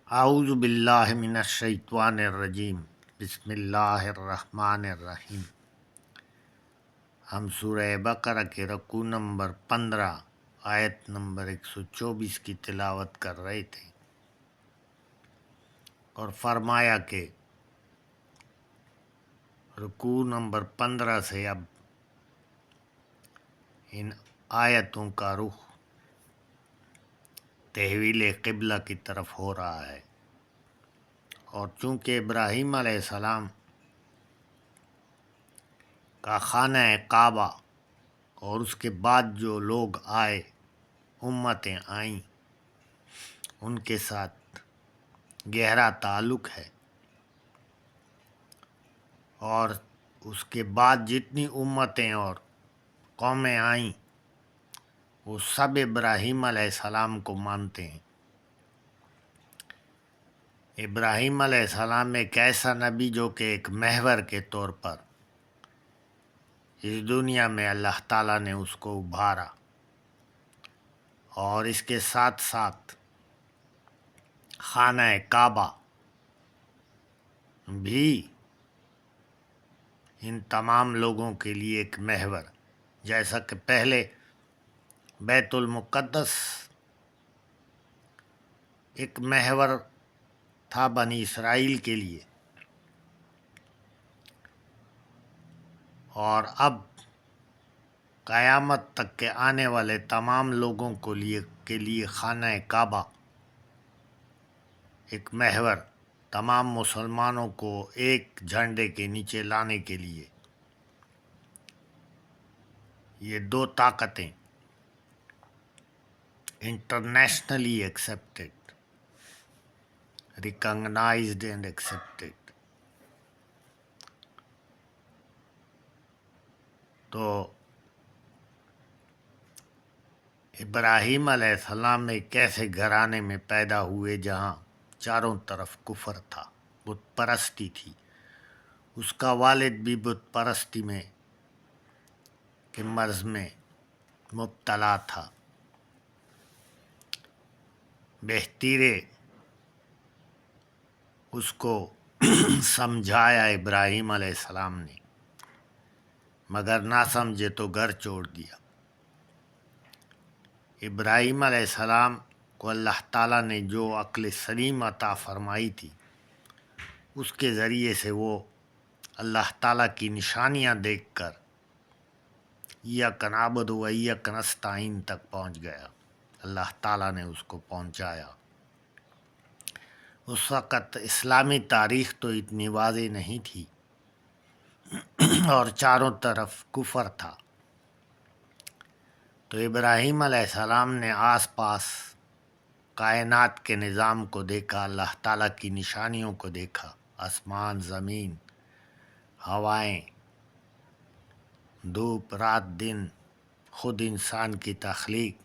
اعوذ باللہ من الشیطان الرجیم بسم اللہ الرحمن الرحیم۔ ہم سورہ بقرہ کے رکوع نمبر 15 آیت نمبر 124 کی تلاوت کر رہے تھے اور فرمایا کہ رکوع نمبر 15 سے اب ان آیتوں کا رخ تحویل قبلہ کی طرف ہو رہا ہے، اور چونکہ ابراہیم علیہ السلام کا خانہ کعبہ اور اس کے بعد جو لوگ آئے، امتیں آئیں، ان کے ساتھ گہرا تعلق ہے، اور اس کے بعد جتنی امتیں اور قومیں آئیں وہ سب ابراہیم علیہ السلام کو مانتے ہیں۔ ابراہیم علیہ السلام ایک ایسا نبی جو کہ ایک محور کے طور پر اس دنیا میں اللہ تعالیٰ نے اس کو ابھارا، اور اس کے ساتھ ساتھ خانہ کعبہ بھی ان تمام لوگوں کے لیے ایک محور، جیسا کہ پہلے بیت المقدس ایک محور تھا بنی اسرائیل کے لیے، اور اب قیامت تک کے آنے والے تمام لوگوں کے لیے خانہ کعبہ ایک محور، تمام مسلمانوں کو ایک جھنڈے کے نیچے لانے کے لیے۔ یہ دو طاقتیں internationally accepted, recognised and accepted, تو ابراہیم علیہ السلام ایک ایسے گھرانے میں پیدا ہوئے جہاں چاروں طرف کفر تھا، بت پرستی تھی۔ اس کا والد بھی بت پرستی میں کے مرض میں مبتلا تھا۔ بہتیرے اس کو سمجھایا ابراہیم علیہ السلام نے، مگر نہ سمجھے تو گھر چھوڑ دیا۔ ابراہیم علیہ السلام کو اللہ تعالیٰ نے جو عقل سلیم عطا فرمائی تھی، اس کے ذریعے سے وہ اللہ تعالیٰ کی نشانیاں دیکھ کر ایاک نعبد و ایاک نستعین تک پہنچ گیا۔ اللہ تعالیٰ نے اس کو پہنچایا۔ اس وقت اسلامی تاریخ تو اتنی واضح نہیں تھی اور چاروں طرف کفر تھا، تو ابراہیم علیہ السلام نے آس پاس کائنات کے نظام کو دیکھا، اللہ تعالیٰ کی نشانیوں کو دیکھا، آسمان، زمین، ہوائیں، دھوپ، رات، دن، خود انسان کی تخلیق،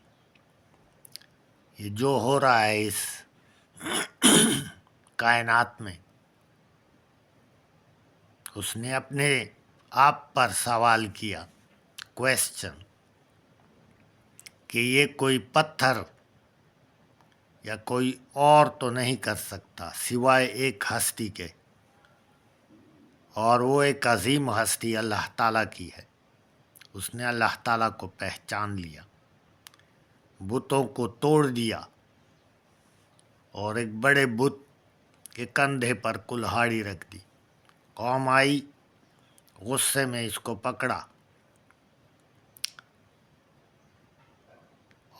یہ جو ہو رہا ہے اس کائنات میں، اس نے اپنے آپ پر سوال کیا، کویسچن، کہ یہ کوئی پتھر یا کوئی اور تو نہیں کر سکتا سوائے ایک ہستی کے، اور وہ ایک عظیم ہستی اللہ تعالیٰ کی ہے۔ اس نے اللہ تعالیٰ کو پہچان لیا، بتوں کو توڑ دیا، اور ایک بڑے بت کے کندھے پر کلہاڑی رکھ دی۔ قوم آئی، غصے میں اس کو پکڑا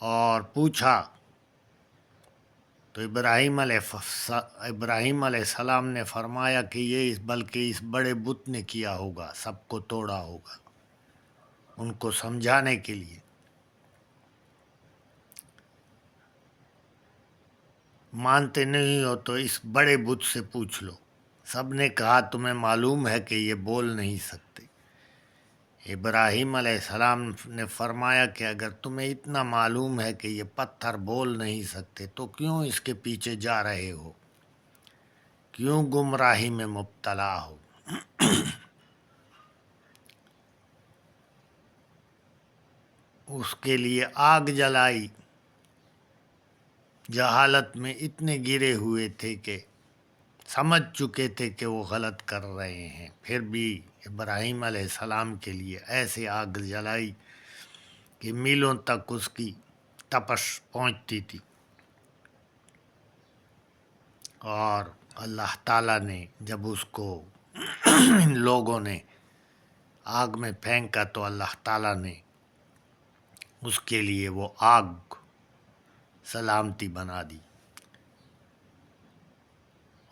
اور پوچھا، تو ابراہیم علیہ السلام نے فرمایا کہ یہ بلکہ اس بڑے بت نے کیا ہوگا، سب کو توڑا ہوگا، ان کو سمجھانے کے لیے۔ مانتے نہیں ہو تو اس بڑے بت سے پوچھ لو۔ سب نے کہا تمہیں معلوم ہے کہ یہ بول نہیں سکتے۔ ابراہیم علیہ السلام نے فرمایا کہ اگر تمہیں اتنا معلوم ہے کہ یہ پتھر بول نہیں سکتے تو کیوں اس کے پیچھے جا رہے ہو، کیوں گمراہی میں مبتلا ہو؟ اس کے لیے آگ جلائی جہالت میں اتنے گرے ہوئے تھے کہ سمجھ چکے تھے کہ وہ غلط کر رہے ہیں، پھر بھی ابراہیم علیہ السلام کے لیے ایسے آگ جلائی کہ میلوں تک اس کی تپش پہنچتی تھی، اور اللہ تعالیٰ نے جب اس کو ان لوگوں نے آگ میں پھینکا تو اللہ تعالیٰ نے اس کے لیے وہ آگ سلامتی بنا دی،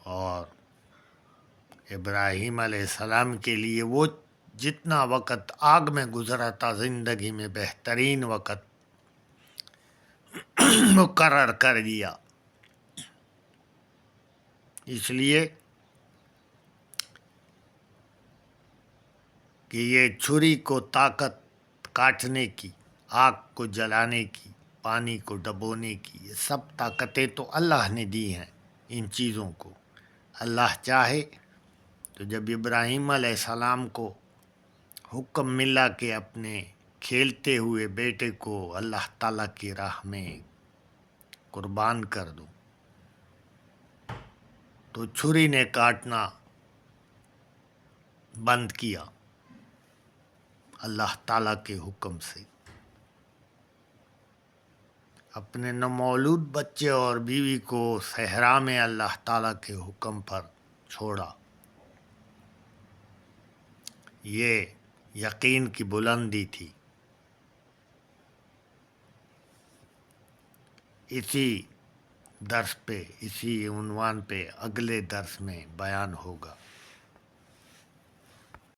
اور ابراہیم علیہ السلام کے لیے وہ جتنا وقت آگ میں گزرا تھا زندگی میں بہترین وقت مقرر کر دیا، اس لیے کہ یہ چھری کو طاقت کاٹنے کی، آگ کو جلانے کی، پانی کو ڈبونے کی، یہ سب طاقتیں تو اللہ نے دی ہیں ان چیزوں کو۔ اللہ چاہے تو جب ابراہیم علیہ السلام کو حکم ملا کہ اپنے کھیلتے ہوئے بیٹے کو اللہ تعالیٰ کی راہ میں قربان کر دو، تو چھری نے کاٹنا بند کیا اللہ تعالیٰ کے حکم سے، اپنے نومولود بچے اور بیوی کو صحرا میں اللہ تعالیٰ کے حکم پر چھوڑا۔ یہ یقین کی بلندی تھی۔ اسی درس پہ، اسی عنوان پہ اگلے درس میں بیان ہوگا۔